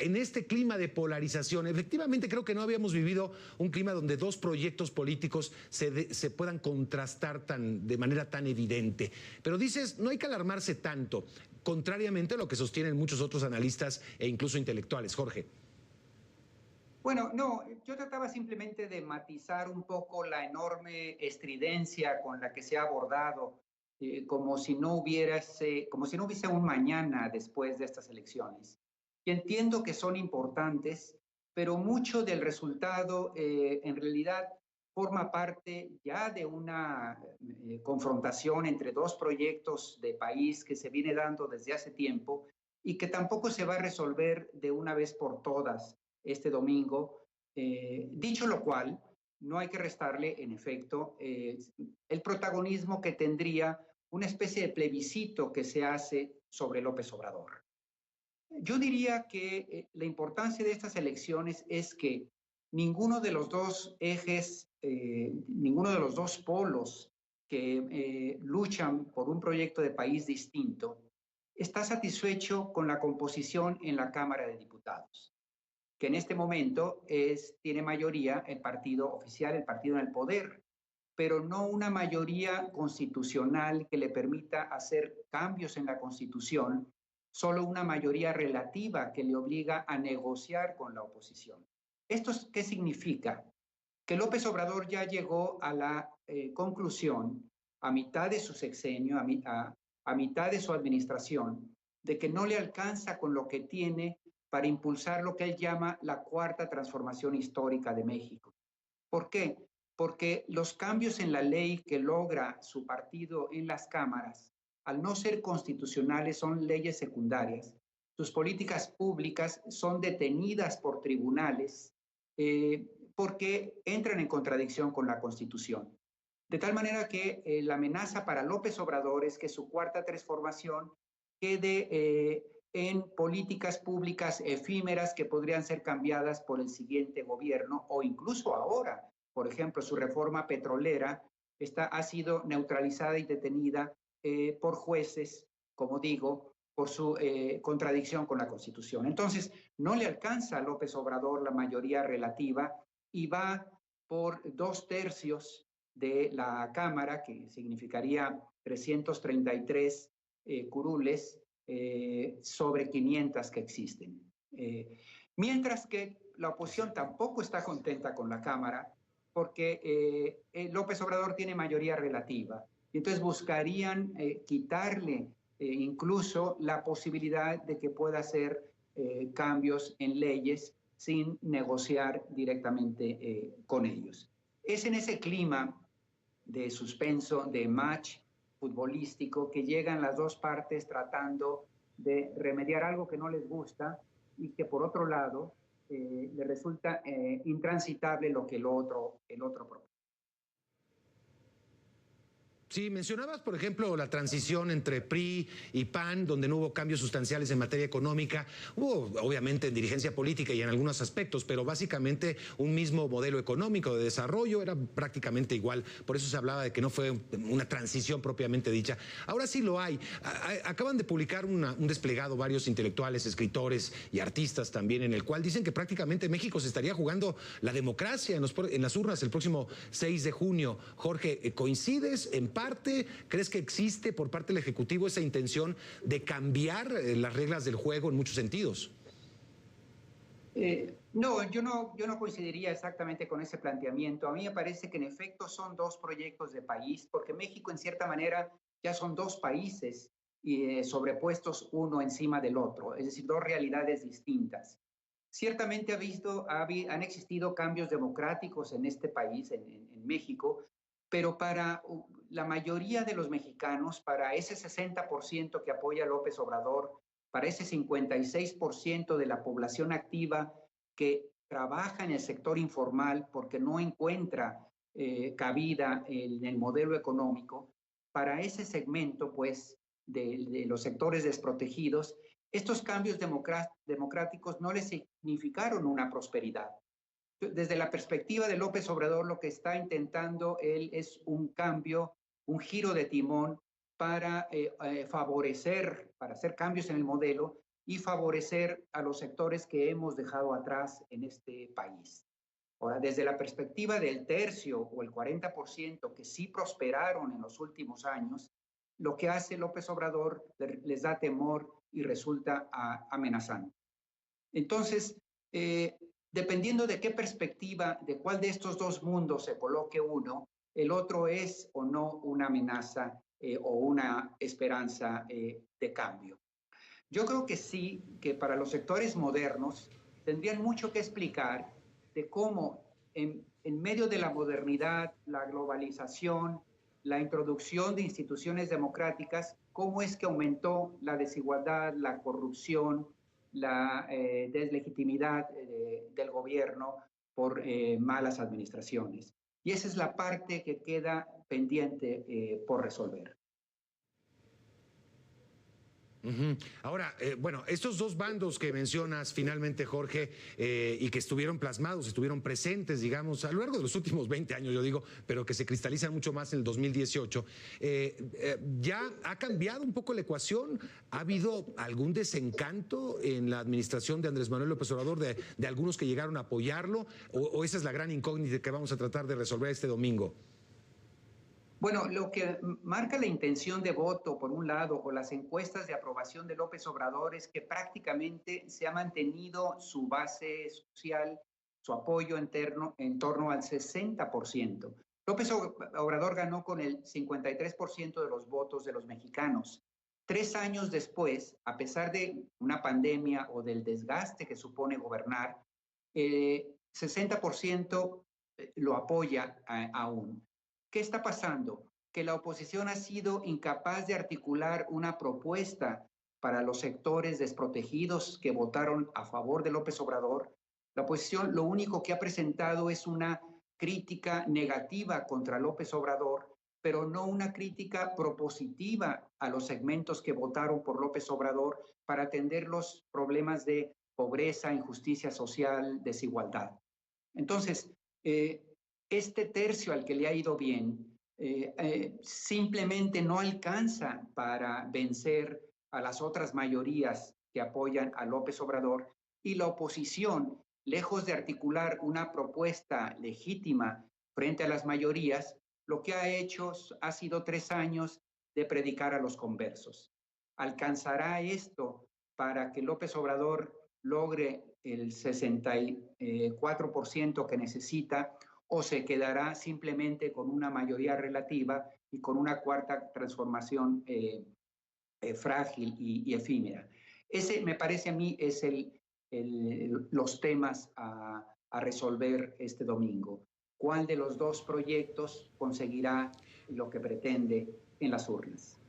en este clima de polarización. Efectivamente, creo que no habíamos vivido un clima donde dos proyectos políticos se puedan contrastar de manera tan evidente. Pero dices, no hay que alarmarse tanto, contrariamente a lo que sostienen muchos otros analistas e incluso intelectuales. Jorge. Bueno, no, yo trataba simplemente de matizar un poco la enorme estridencia con la que se ha abordado, como si no hubiese un mañana después de estas elecciones. Y entiendo que son importantes, pero mucho del resultado en realidad forma parte ya de una confrontación entre dos proyectos de país que se viene dando desde hace tiempo y que tampoco se va a resolver de una vez por todas este domingo. Dicho lo cual, no hay que restarle, en efecto, el protagonismo que tendría una especie de plebiscito que se hace sobre López Obrador. Yo diría que la importancia de estas elecciones es que ninguno de los dos ejes, ninguno de los dos polos que luchan por un proyecto de país distinto está satisfecho con la composición en la Cámara de Diputados, que en este momento tiene mayoría el partido oficial, el partido en el poder, pero no una mayoría constitucional que le permita hacer cambios en la Constitución, solo una mayoría relativa que le obliga a negociar con la oposición. ¿Esto qué significa? Que López Obrador ya llegó a la conclusión, a mitad de su sexenio, a mitad de su administración, de que no le alcanza con lo que tiene para impulsar lo que él llama la cuarta transformación histórica de México. ¿Por qué? Porque los cambios en la ley que logra su partido en las cámaras, al no ser constitucionales, son leyes secundarias. Sus políticas públicas son detenidas por tribunales porque entran en contradicción con la Constitución. De tal manera que la amenaza para López Obrador es que su cuarta transformación quede en políticas públicas efímeras que podrían ser cambiadas por el siguiente gobierno o incluso ahora. Por ejemplo, su reforma petrolera ha sido neutralizada y detenida por jueces, como digo, por su contradicción con la Constitución. Entonces, no le alcanza a López Obrador la mayoría relativa y va por 2/3 de la Cámara, que significaría 333 curules sobre 500 que existen. Mientras que la oposición tampoco está contenta con la Cámara porque López Obrador tiene mayoría relativa y entonces buscarían quitarle incluso la posibilidad de que pueda hacer cambios en leyes sin negociar directamente con ellos. Es en ese clima de suspenso, de match futbolístico, que llegan las dos partes tratando de remediar algo que no les gusta y que por otro lado le resulta intransitable lo que el otro propone. Sí, mencionabas, por ejemplo, la transición entre PRI y PAN, donde no hubo cambios sustanciales en materia económica. Hubo, obviamente, en dirigencia política y en algunos aspectos, pero básicamente un mismo modelo económico de desarrollo era prácticamente igual. Por eso se hablaba de que no fue una transición propiamente dicha. Ahora sí lo hay. Acaban de publicar un desplegado varios intelectuales, escritores y artistas también, en el cual dicen que prácticamente México se estaría jugando la democracia en las urnas el próximo 6 de junio. Jorge, ¿coincides en parte? ¿Crees que existe por parte del Ejecutivo esa intención de cambiar las reglas del juego en muchos sentidos? No, yo no coincidiría exactamente con ese planteamiento. A mí me parece que en efecto son dos proyectos de país, porque México en cierta manera ya son dos países sobrepuestos uno encima del otro, es decir, dos realidades distintas. Ciertamente han existido cambios democráticos en este país, en México, pero para la mayoría de los mexicanos, para ese 60% que apoya a López Obrador, para ese 56% de la población activa que trabaja en el sector informal porque no encuentra cabida en el modelo económico, para ese segmento, pues, de los sectores desprotegidos, estos cambios democráticos no les significaron una prosperidad. Desde la perspectiva de López Obrador, lo que está intentando él es un cambio, un giro de timón para favorecer, para hacer cambios en el modelo, y favorecer a los sectores que hemos dejado atrás en este país. Ahora, desde la perspectiva del tercio o el 40% que sí prosperaron en los últimos años, lo que hace López Obrador les da temor y resulta amenazante. Entonces, dependiendo de qué perspectiva, de cuál de estos dos mundos se coloque uno, el otro es o no una amenaza o una esperanza de cambio. Yo creo que sí, que para los sectores modernos tendrían mucho que explicar de cómo en medio de la modernidad, la globalización, la introducción de instituciones democráticas, cómo es que aumentó la desigualdad, la corrupción, la deslegitimidad del gobierno por malas administraciones. Y esa es la parte que queda pendiente por resolver. Ahora, bueno, estos dos bandos que mencionas finalmente, Jorge, y que estuvieron plasmados, estuvieron presentes, digamos, a lo largo de los últimos 20 años, yo digo, pero que se cristalizan mucho más en el 2018, ¿ya ha cambiado un poco la ecuación? ¿Ha habido algún desencanto en la administración de Andrés Manuel López Obrador de algunos que llegaron a apoyarlo? ¿O esa es la gran incógnita que vamos a tratar de resolver este domingo? Bueno, lo que marca la intención de voto, por un lado, o las encuestas de aprobación de López Obrador es que prácticamente se ha mantenido su base social, su apoyo interno en torno al 60%. López Obrador ganó con el 53% de los votos de los mexicanos. 3 años después, a pesar de una pandemia o del desgaste que supone gobernar, 60% lo apoya aún. ¿Qué está pasando? Que la oposición ha sido incapaz de articular una propuesta para los sectores desprotegidos que votaron a favor de López Obrador. La oposición lo único que ha presentado es una crítica negativa contra López Obrador, pero no una crítica propositiva a los segmentos que votaron por López Obrador para atender los problemas de pobreza, injusticia social, desigualdad. Entonces, este tercio al que le ha ido bien simplemente no alcanza para vencer a las otras mayorías que apoyan a López Obrador, y la oposición, lejos de articular una propuesta legítima frente a las mayorías, lo que ha hecho ha sido 3 años de predicar a los conversos. ¿Alcanzará esto para que López Obrador logre el 64% que necesita, o se quedará simplemente con una mayoría relativa y con una cuarta transformación frágil y efímera? Ese, me parece a mí, es los temas a resolver este domingo. ¿Cuál de los dos proyectos conseguirá lo que pretende en las urnas?